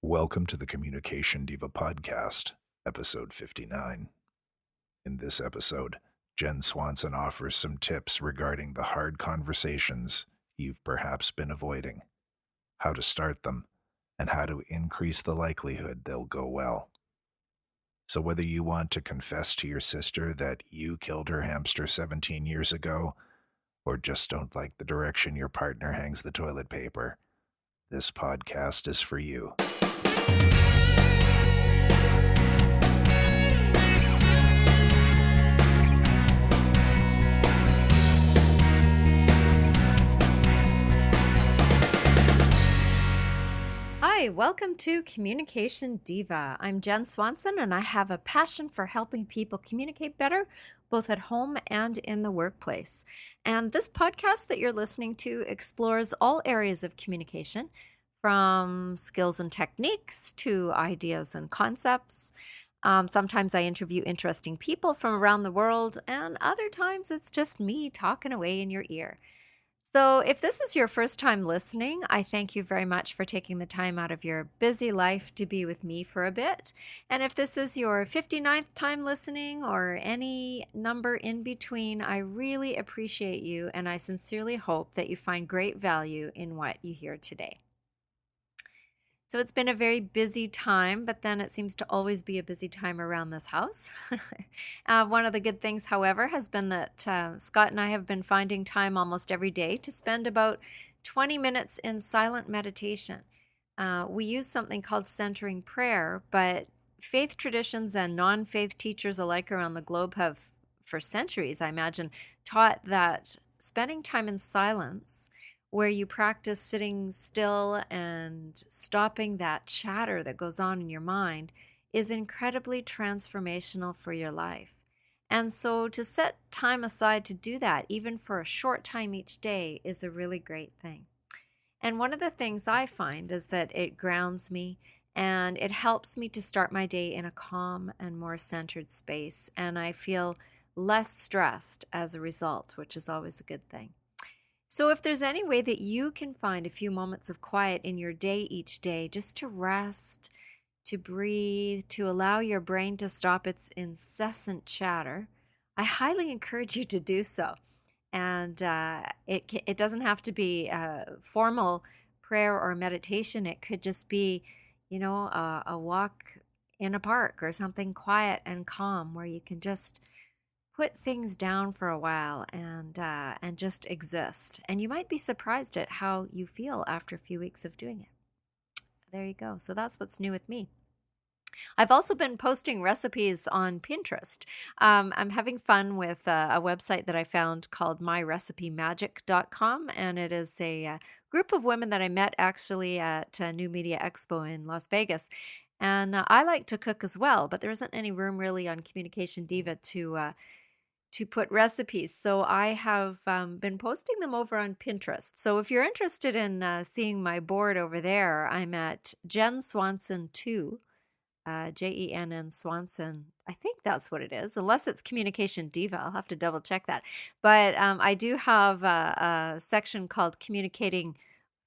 Welcome to the Communication Diva Podcast, episode 59. In this episode, Jen Swanson offers some tips regarding the hard conversations you've perhaps been avoiding, how to start them, and how to increase the likelihood they'll go well. So whether you want to confess to your sister that you killed her hamster 17 years ago, or just don't like the direction your partner hangs the toilet paper, this podcast is for you. Hi, welcome to Communication Diva. I'm Jen Swanson, and I have a passion for helping people communicate better, both at home and in the workplace. And this podcast that you're listening to explores all areas of communication, from skills and techniques to ideas and concepts. Sometimes I interview interesting people from around the world, and other times it's just me talking away in your ear. So, if this is your first time listening, I thank you very much for taking the time out of your busy life to be with me for a bit. And if this is your 59th time listening or any number in between, I really appreciate you and I sincerely hope that you find great value in what you hear today. So it's been a very busy time, but then it seems to always be a busy time around this house. One of the good things, however, has been that Scott and I have been finding time almost every day to spend about 20 minutes in silent meditation. We use something called centering prayer, but faith traditions and non-faith teachers alike around the globe have, for centuries, I imagine, taught that spending time in silence, where you practice sitting still and stopping that chatter that goes on in your mind, is incredibly transformational for your life. And so to set time aside to do that, even for a short time each day, is a really great thing. And one of the things I find is that it grounds me and it helps me to start my day in a calm and more centered space. And I feel less stressed as a result, which is always a good thing. So, if there's any way that you can find a few moments of quiet in your day each day, just to rest, to breathe, to allow your brain to stop its incessant chatter, I highly encourage you to do so. And it doesn't have to be a formal prayer or meditation. It could just be, a walk in a park or something quiet and calm where you can just put things down for a while and just exist. And you might be surprised at how you feel after a few weeks of doing it. There you go. So that's what's new with me. I've also been posting recipes on Pinterest. I'm having fun with a website that I found called myrecipe.magic.com, and it is a group of women that I met actually at New Media Expo in Las Vegas. And I like to cook as well, but there isn't any room really on Communication Diva to put recipes. So I have been posting them over on Pinterest. So if you're interested in seeing my board over there, I'm at Jen Swanson 2, Jenn Swanson. I think that's what it is, unless it's Communication Diva. I'll have to double check that. But I do have a section called Communicating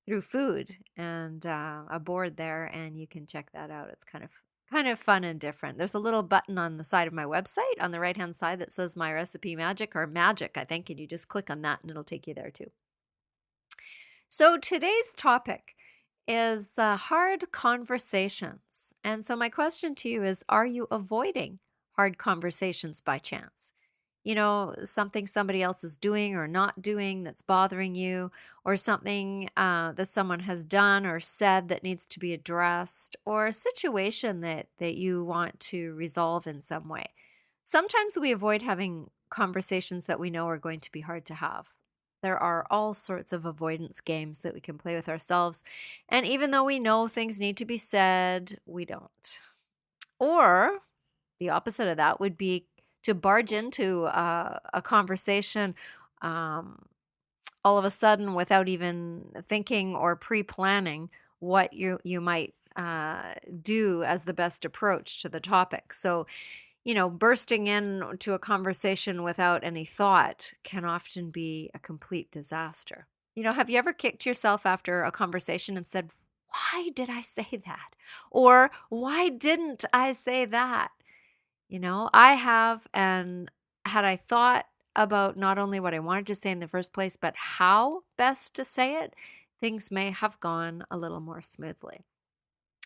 Through Food and a board there, and you can check that out. It's kind of fun and different. There's a little button on the side of my website on the right hand side that says My Recipe Magic, or Magic, I think, and you just click on that and it'll take you there too. So today's topic is hard conversations. And so my question to you is, are you avoiding hard conversations by chance? Something somebody else is doing or not doing that's bothering you, or something that someone has done or said that needs to be addressed, or a situation that you want to resolve in some way. Sometimes we avoid having conversations that we know are going to be hard to have. There are all sorts of avoidance games that we can play with ourselves. And even though we know things need to be said, we don't. Or the opposite of that would be to barge into a conversation all of a sudden without even thinking or pre-planning what you might do as the best approach to the topic. So, bursting into a conversation without any thought can often be a complete disaster. Have you ever kicked yourself after a conversation and said, why did I say that? Or why didn't I say that? I have, and had I thought about not only what I wanted to say in the first place, but how best to say it, things may have gone a little more smoothly.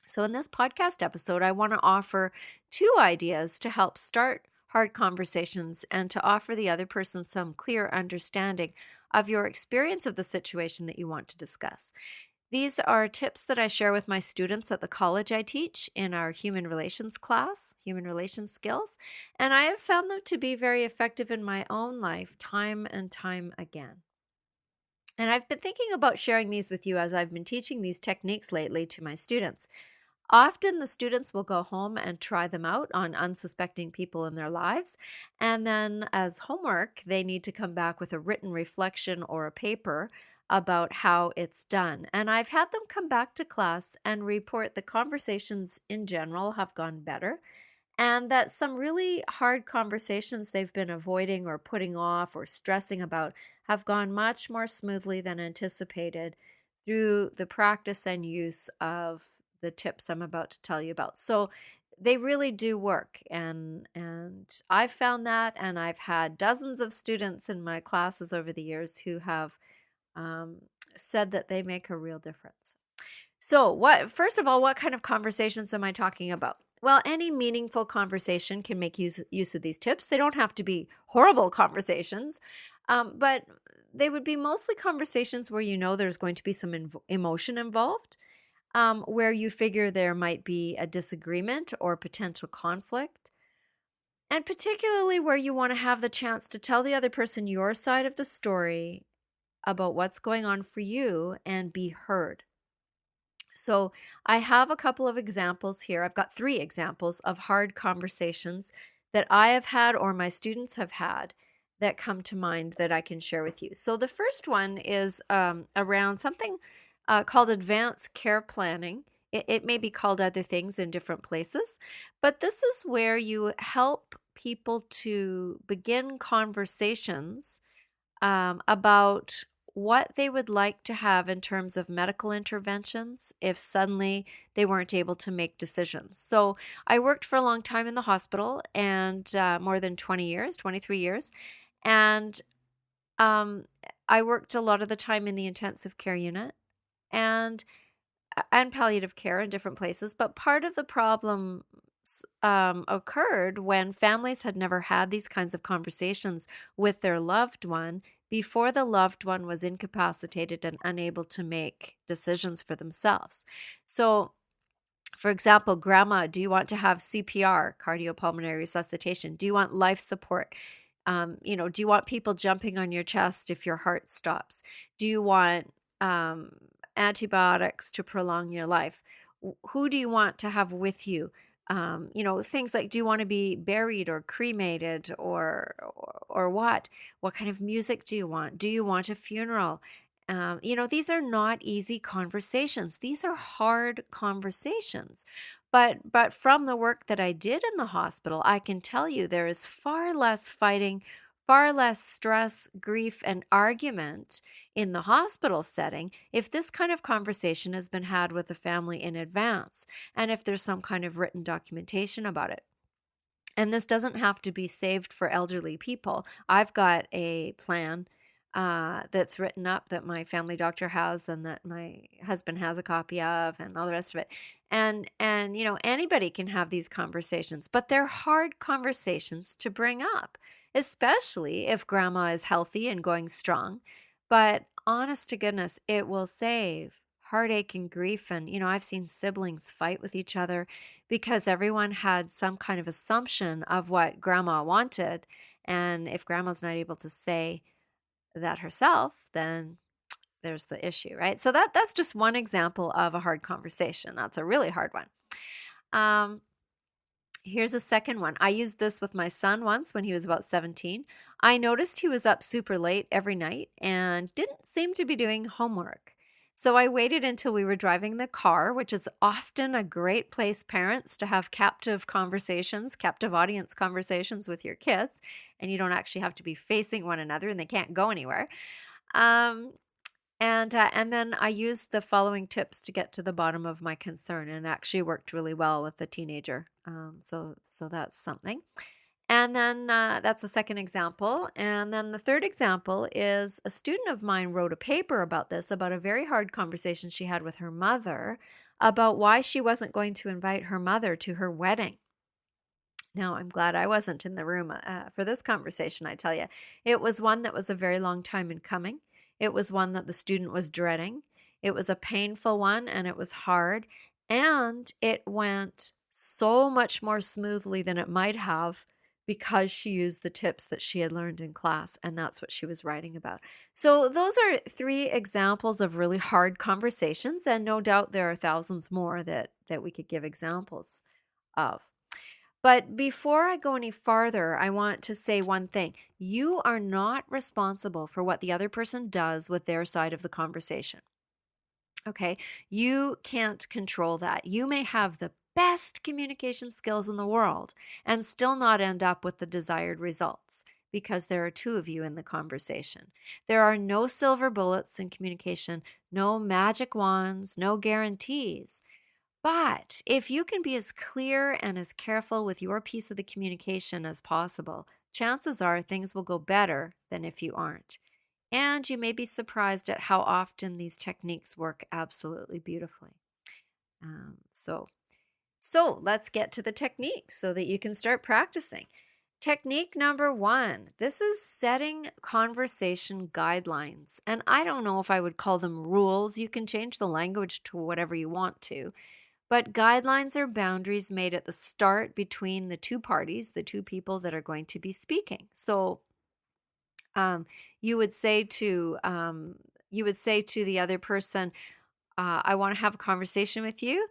So, in this podcast episode, I want to offer two ideas to help start hard conversations and to offer the other person some clear understanding of your experience of the situation that you want to discuss. These are tips that I share with my students at the college I teach in our human relations class, human relations skills, and I have found them to be very effective in my own life time and time again. And I've been thinking about sharing these with you as I've been teaching these techniques lately to my students. Often the students will go home and try them out on unsuspecting people in their lives. And then, as homework, they need to come back with a written reflection or a paper about how it's done. And I've had them come back to class and report the conversations in general have gone better, and that some really hard conversations they've been avoiding or putting off or stressing about have gone much more smoothly than anticipated through the practice and use of the tips I'm about to tell you about. So they really do work, and I've found that, and I've had dozens of students in my classes over the years who have um, said that they make a real difference. So, first of all, what kind of conversations am I talking about? Well, any meaningful conversation can make use of these tips. They don't have to be horrible conversations, but they would be mostly conversations where you know there's going to be some emotion involved, where you figure there might be a disagreement or potential conflict, and particularly where you want to have the chance to tell the other person your side of the story about what's going on for you and be heard. So, I have a couple of examples here. I've got three examples of hard conversations that I have had or my students have had that come to mind that I can share with you. So, the first one is around something called advanced care planning. It may be called other things in different places, but this is where you help people to begin conversations about what they would like to have in terms of medical interventions if suddenly they weren't able to make decisions. So, I worked for a long time in the hospital and more than 20 years, 23 years. And um, I worked a lot of the time in the intensive care unit and palliative care in different places. But part of the problem occurred when families had never had these kinds of conversations with their loved one before the loved one was incapacitated and unable to make decisions for themselves. So, for example, grandma, do you want to have CPR, cardiopulmonary resuscitation? Do you want life support? Do you want people jumping on your chest if your heart stops? Do you want antibiotics to prolong your life? Who do you want to have with you? Things like, do you want to be buried or cremated or what? What kind of music do you want? Do you want a funeral? These are not easy conversations. These are hard conversations. But from the work that I did in the hospital, I can tell you there is far less fighting, far less stress, grief, and argument in the hospital setting if this kind of conversation has been had with the family in advance and if there's some kind of written documentation about it. And this doesn't have to be saved for elderly people. I've got a plan that's written up that my family doctor has and that my husband has a copy of and all the rest of it. And anybody can have these conversations, but they're hard conversations to bring up, especially if grandma is healthy and going strong. But honest to goodness, it will save heartache and grief. And, I've seen siblings fight with each other because everyone had some kind of assumption of what grandma wanted. And if grandma's not able to say that herself, then there's the issue, right? So that's just one example of a hard conversation. That's a really hard one. Um, Here's a second one. I used this with my son once when he was about 17. I noticed he was up super late every night and didn't seem to be doing homework. So I waited until we were driving the car, which is often a great place, parents, to have captive conversations, captive audience conversations with your kids, and you don't actually have to be facing one another and they can't go anywhere. Um, And then I used the following tips to get to the bottom of my concern, and it actually worked really well with the teenager. So that's something. And then that's a second example. And then the third example is a student of mine wrote a paper about this, about a very hard conversation she had with her mother about why she wasn't going to invite her mother to her wedding. Now, I'm glad I wasn't in the room for this conversation, I tell you. It was one that was a very long time in coming. It was one that the student was dreading. It was a painful one, and it was hard. And it went so much more smoothly than it might have because she used the tips that she had learned in class, and that's what she was writing about. So those are three examples of really hard conversations, and no doubt there are thousands more that we could give examples of. But before I go any farther, I want to say one thing. You are not responsible for what the other person does with their side of the conversation. Okay? You can't control that. You may have the best communication skills in the world and still not end up with the desired results because there are two of you in the conversation. There are no silver bullets in communication, no magic wands, no guarantees. But if you can be as clear and as careful with your piece of the communication as possible, chances are things will go better than if you aren't. And you may be surprised at how often these techniques work absolutely beautifully. Um, so, so let's get to the techniques so that you can start practicing. Technique number one, this is setting conversation guidelines. And I don't know if I would call them rules. You can change the language to whatever you want to. But guidelines are boundaries made at the start between the two parties, the two people that are going to be speaking. So um, you would say to the other person, "I want to have a conversation with you,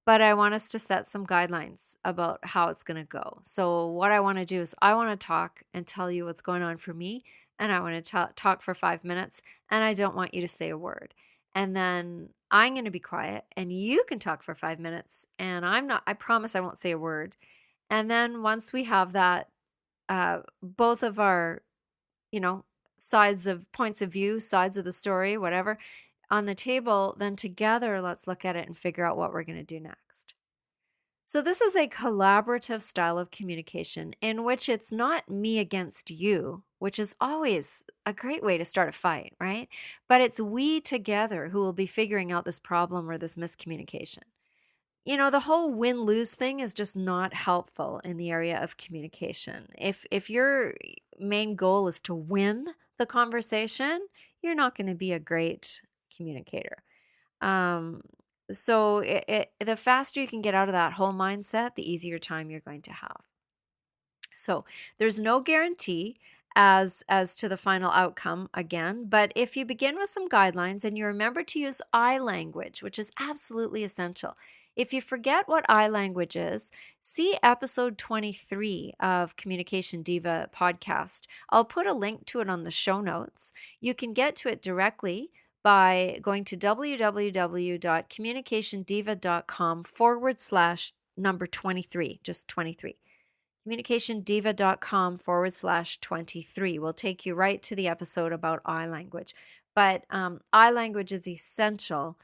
but I want us to set some guidelines about how it's going to go. So what I want to do is I want to talk and tell you what's going on for me, and I want to talk for 5 minutes, and I don't want you to say a word. And then I'm going to be quiet, and you can talk for 5 minutes, and I promise I won't say a word. And then once we have that, both of our, you know, points of view, sides of the story, whatever, on the table, then together let's look at it and figure out what we're going to do next." So, this is a collaborative style of communication in which it's not me against you, which is always a great way to start a fight, right? But it's we together who will be figuring out this problem or this miscommunication. The whole win-lose thing is just not helpful in the area of communication. If your main goal is to win the conversation, you're not going to be a great communicator. Um, so the faster you can get out of that whole mindset, the easier time you're going to have. So there's no guarantee as to the final outcome again, but if you begin with some guidelines and you remember to use I language, which is absolutely essential. If you forget what I language is, see episode 23 of Communication Diva podcast. I'll put a link to it on the show notes. You can get to it directly by going to www.communicationdiva.com/number 23, just 23. Communicationdiva.com/23 will take you right to the episode about I language. But I language is essential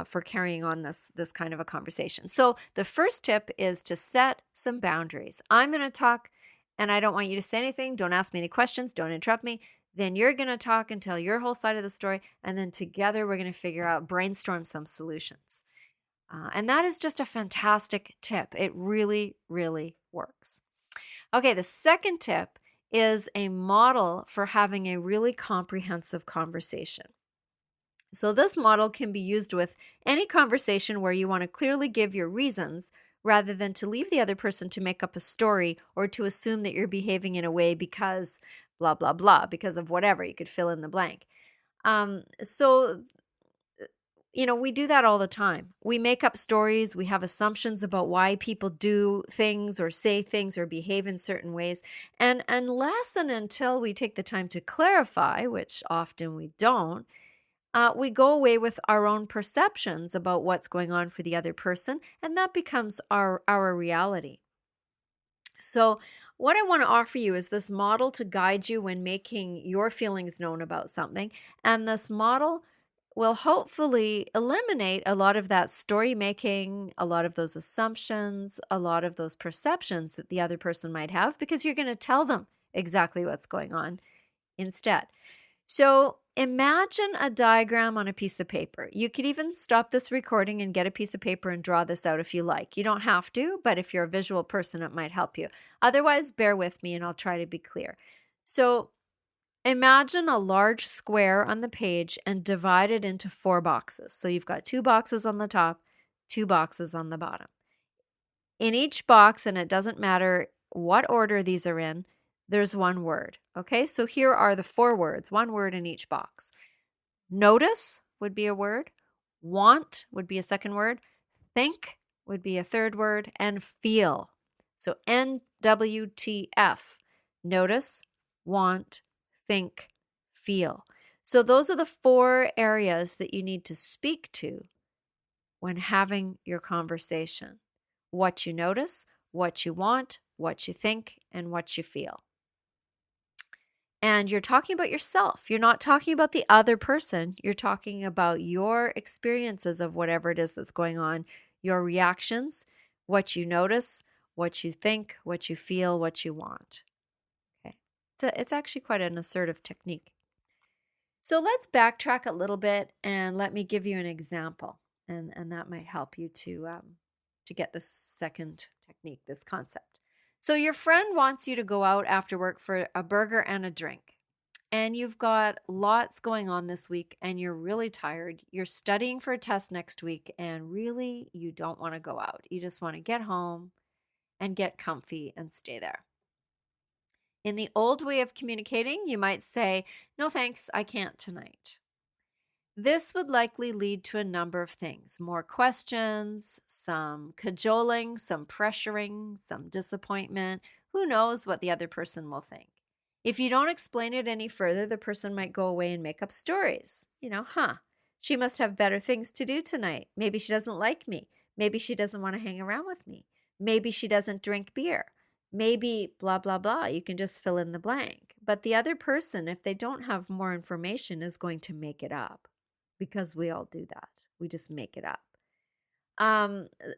for carrying on this kind of a conversation. So the first tip is to set some boundaries. I'm going to talk, and I don't want you to say anything. Don't ask me any questions. Don't interrupt me. Then you're going to talk and tell your whole side of the story, and then together we're going to figure out, brainstorm some solutions. And that is just a fantastic tip. It really, really works. Okay, the second tip is a model for having a really comprehensive conversation. So this model can be used with any conversation where you want to clearly give your reasons rather than to leave the other person to make up a story or to assume that you're behaving in a way because blah, blah, blah, because of whatever. You could fill in the blank. So we do that all the time. We make up stories. We have assumptions about why people do things or say things or behave in certain ways. And unless and until we take the time to clarify, which often we don't, we go away with our own perceptions about what's going on for the other person, and that becomes our reality. So, what I want to offer you is this model to guide you when making your feelings known about something. And this model will hopefully eliminate a lot of that story making, a lot of those assumptions, a lot of those perceptions that the other person might have, because you're going to tell them exactly what's going on instead. So imagine a diagram on a piece of paper. You could even stop this recording and get a piece of paper and draw this out if you like. You don't have to, but if you're a visual person, it might help you. Otherwise, bear with me and I'll try to be clear. So imagine a large square on the page and divide it into 4 boxes. So you've got 2 boxes on the top, 2 boxes on the bottom. In each box, and it doesn't matter what order these are in, there's one word. Okay, so here are the 4 words, one word in each box. Notice would be a word, want would be a second word, think would be a third word, and feel. So NWTF, notice, want, think, feel. So those are the 4 areas that you need to speak to when having your conversation. What you notice, what you want, what you think, and what you feel. And you're talking about yourself. You're not talking about the other person. You're talking about your experiences of whatever it is that's going on, your reactions, what you notice, what you think, what you feel, what you want. Okay. It's actually quite an assertive technique. So let's backtrack a little bit and let me give you an example. And that might help you to get this second technique, this concept. So your friend wants you to go out after work for a burger and a drink. And you've got lots going on this week and you're really tired. You're studying for a test next week and really you don't want to go out. You just want to get home and get comfy and stay there. In the old way of communicating, you might say, "No thanks, I can't tonight." This would likely lead to a number of things: more questions, some cajoling, some pressuring, some disappointment. Who knows what the other person will think? If you don't explain it any further, the person might go away and make up stories. She must have better things to do tonight. Maybe she doesn't like me. Maybe she doesn't want to hang around with me. Maybe she doesn't drink beer. Maybe blah, blah, blah. You can just fill in the blank. But the other person, if they don't have more information, is going to make it up. Because we all do that. We just make it up.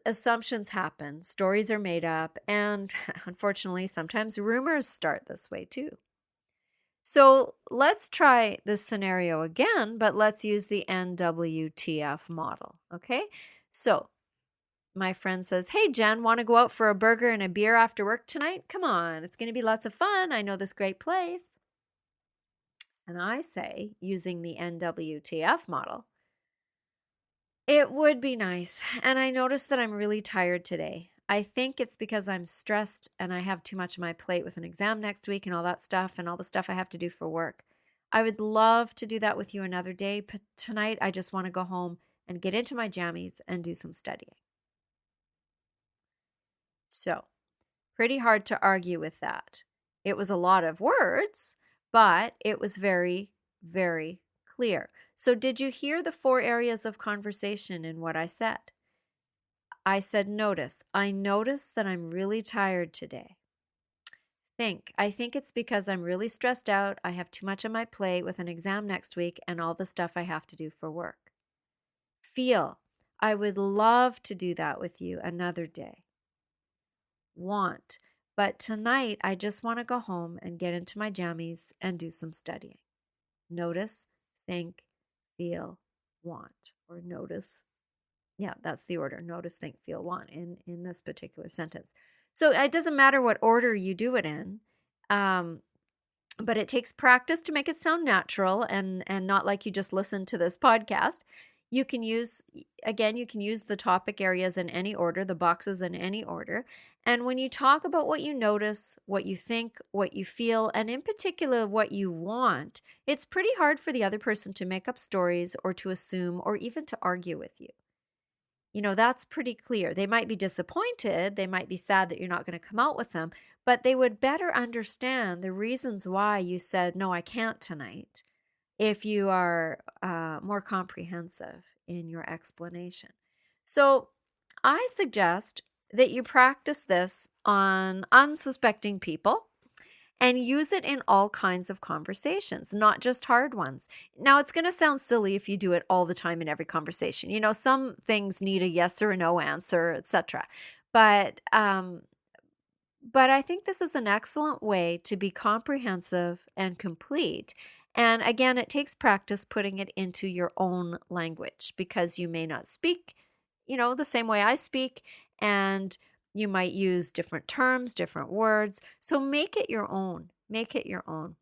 Assumptions happen, stories are made up, and unfortunately, sometimes rumors start this way too. So let's try this scenario again, but let's use the NWTF model, okay? So my friend says, "Hey, Jen, want to go out for a burger and a beer after work tonight? Come on, it's going to be lots of fun. I know this great place." And I say, using the NWTF model, "It would be nice. And I noticed that I'm really tired today. I think it's because I'm stressed and I have too much on my plate with an exam next week and all that stuff and all the stuff I have to do for work. I would love to do that with you another day, but tonight I just want to go home and get into my jammies and do some studying." So, pretty hard to argue with that. It was a lot of words, but it was very, very clear. So, did you hear the 4 areas of conversation in what I said? I said, notice. I notice that I'm really tired today. Think. I think it's because I'm really stressed out. I have too much on my plate with an exam next week and all the stuff I have to do for work. Feel. I would love to do that with you another day. Want. But tonight, I just want to go home and get into my jammies and do some studying. Notice, think, feel, want. Or notice. Yeah, that's the order. Notice, think, feel, want in this particular sentence. So it doesn't matter what order you do it in, but it takes practice to make it sound natural and not like you just listened to this podcast. You can use the topic areas in any order, the boxes in any order. And when you talk about what you notice, what you think, what you feel, and in particular what you want, it's pretty hard for the other person to make up stories or to assume or even to argue with you. That's pretty clear. They might be disappointed. They might be sad that you're not going to come out with them, but they would better understand the reasons why you said, "No, I can't tonight," if you are more comprehensive in your explanation. So I suggest that you practice this on unsuspecting people and use it in all kinds of conversations, not just hard ones. Now, it's going to sound silly if you do it all the time in every conversation. Some things need a yes or a no answer, etc. But but I think this is an excellent way to be comprehensive and complete. And again, it takes practice putting it into your own language because you may not speak, the same way I speak, and you might use different terms, different words. So make it your own. Make it your own.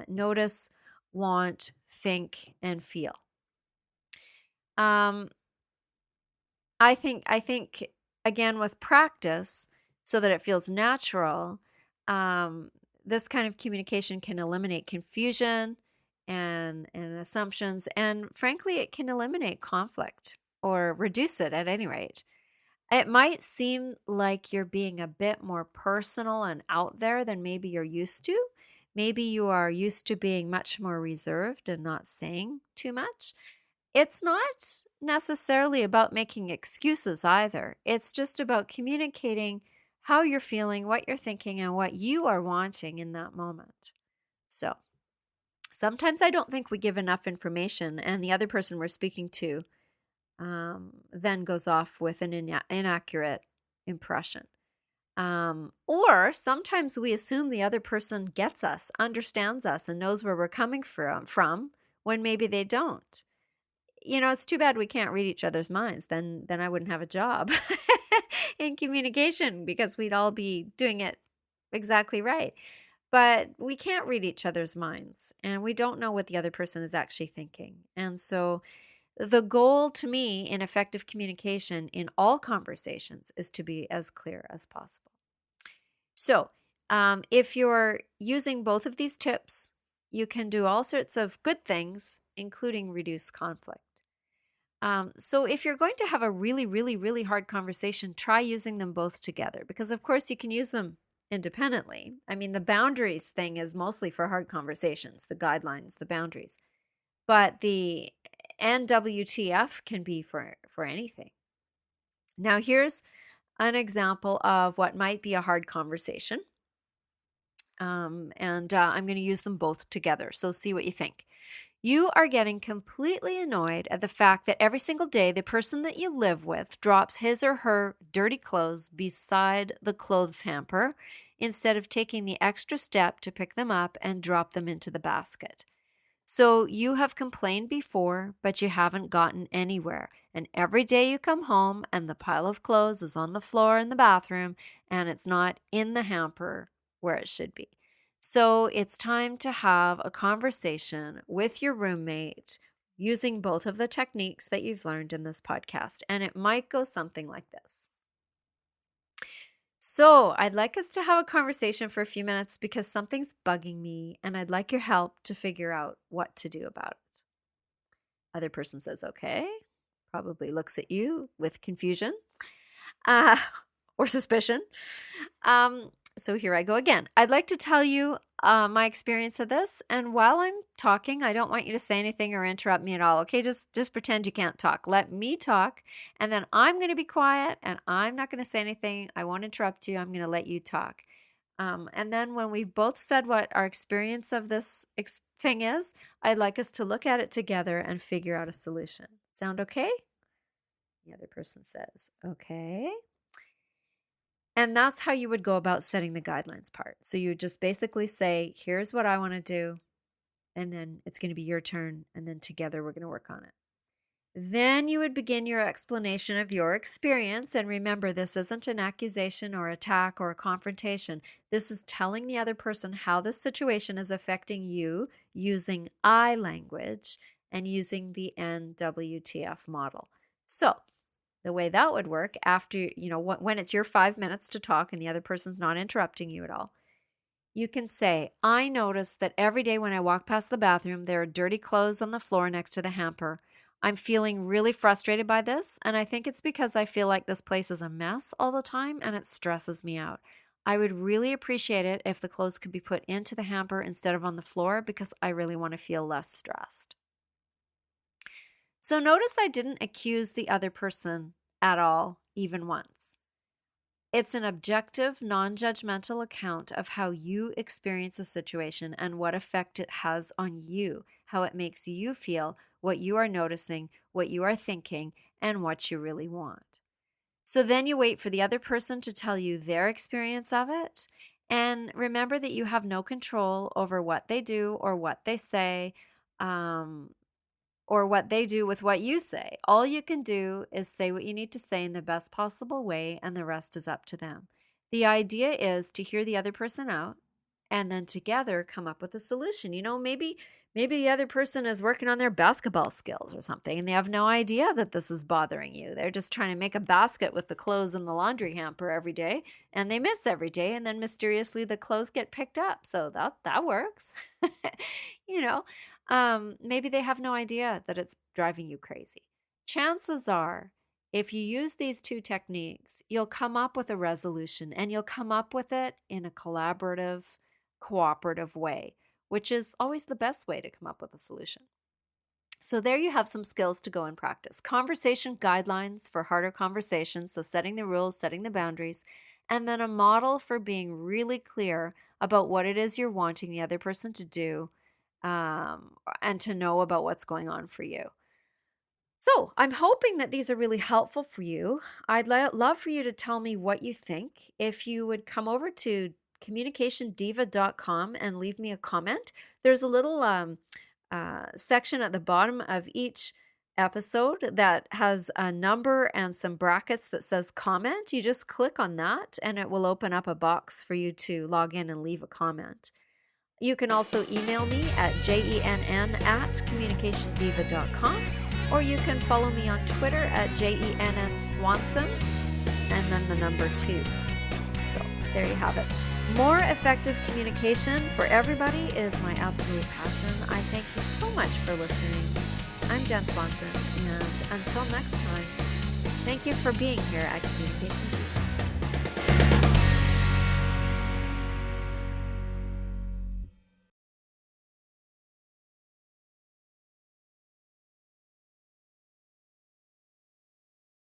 Notice, want, think, and feel. Um, I think again with practice, so that it feels natural, um, this kind of communication can eliminate confusion and assumptions, and frankly, it can eliminate conflict or reduce it at any rate. It might seem like you're being a bit more personal and out there than maybe you're used to. Maybe you are used to being much more reserved and not saying too much. It's not necessarily about making excuses either. It's just about communicating how you're feeling, what you're thinking, and what you are wanting in that moment. So sometimes I don't think we give enough information, and the other person we're speaking to then goes off with an inaccurate impression. Or sometimes we assume the other person gets us, understands us, and knows where we're coming from when maybe they don't. It's too bad we can't read each other's minds. Then I wouldn't have a job in communication because we'd all be doing it exactly right. But we can't read each other's minds, and we don't know what the other person is actually thinking. And so the goal to me in effective communication in all conversations is to be as clear as possible. So, if you're using both of these tips, you can do all sorts of good things, including reduce conflict. So if you're going to have a really, really, really hard conversation, try using them both together because, of course, you can use them independently. I mean, the boundaries thing is mostly for hard conversations, the guidelines, the boundaries. But the NWTF can be for anything. Now, here's an example of what might be a hard conversation. And I'm going to use them both together. So see what you think. You are getting completely annoyed at the fact that every single day the person that you live with drops his or her dirty clothes beside the clothes hamper instead of taking the extra step to pick them up and drop them into the basket. So you have complained before, but you haven't gotten anywhere. And every day you come home and the pile of clothes is on the floor in the bathroom and it's not in the hamper where it should be. So it's time to have a conversation with your roommate using both of the techniques that you've learned in this podcast. And it might go something like this. So, I'd like us to have a conversation for a few minutes because something's bugging me and I'd like your help to figure out what to do about it. Other person says, okay, probably looks at you with confusion or suspicion. So here I go again. I'd like to tell you my experience of this. And while I'm talking, I don't want you to say anything or interrupt me at all. Okay, just pretend you can't talk. Let me talk. And then I'm going to be quiet and I'm not going to say anything. I won't interrupt you. I'm going to let you talk. And then when we've both said what our experience of this thing is, I'd like us to look at it together and figure out a solution. Sound okay? The other person says, okay. And that's how you would go about setting the guidelines part. So you would just basically say, here's what I want to do. And then it's going to be your turn. And then together we're going to work on it. Then you would begin your explanation of your experience. And remember, this isn't an accusation or attack or a confrontation. This is telling the other person how this situation is affecting you using I language and using the NWTF model. So the way that would work after, when it's your 5 minutes to talk and the other person's not interrupting you at all, you can say, I notice that every day when I walk past the bathroom, there are dirty clothes on the floor next to the hamper. I'm feeling really frustrated by this, and I think it's because I feel like this place is a mess all the time and it stresses me out. I would really appreciate it if the clothes could be put into the hamper instead of on the floor because I really want to feel less stressed. So notice I didn't accuse the other person at all, even once. It's an objective, non-judgmental account of how you experience a situation and what effect it has on you, how it makes you feel, what you are noticing, what you are thinking, and what you really want. So then you wait for the other person to tell you their experience of it. And remember that you have no control over what they do or what they say, um, or what they do with what you say. All you can do is say what you need to say in the best possible way, and the rest is up to them. The idea is to hear the other person out and then together come up with a solution. Maybe the other person is working on their basketball skills or something and they have no idea that this is bothering you. They're just trying to make a basket with the clothes in the laundry hamper every day and they miss every day, and then mysteriously the clothes get picked up. So that works. you know, maybe they have no idea that it's driving you crazy. Chances are, if you use these two techniques, you'll come up with a resolution, and you'll come up with it in a collaborative, cooperative way, which is always the best way to come up with a solution. So there you have some skills to go and practice. Conversation guidelines for harder conversations, so setting the rules, setting the boundaries, and then a model for being really clear about what it is you're wanting the other person to do, and to know about what's going on for you. So I'm hoping that these are really helpful for you. I'd love for you to tell me what you think. If you would come over to communicationdiva.com and leave me a comment, there's a little section at the bottom of each episode that has a number and some brackets that says comment. You just click on that and it will open up a box for you to log in and leave a comment. You can also email me at jenn@communicationdiva.com, or you can follow me on Twitter at JENNSwanson, and then the number 2. So there you have it. More effective communication for everybody is my absolute passion. I thank you so much for listening. I'm Jen Swanson, and until next time, thank you for being here at Communication Diva.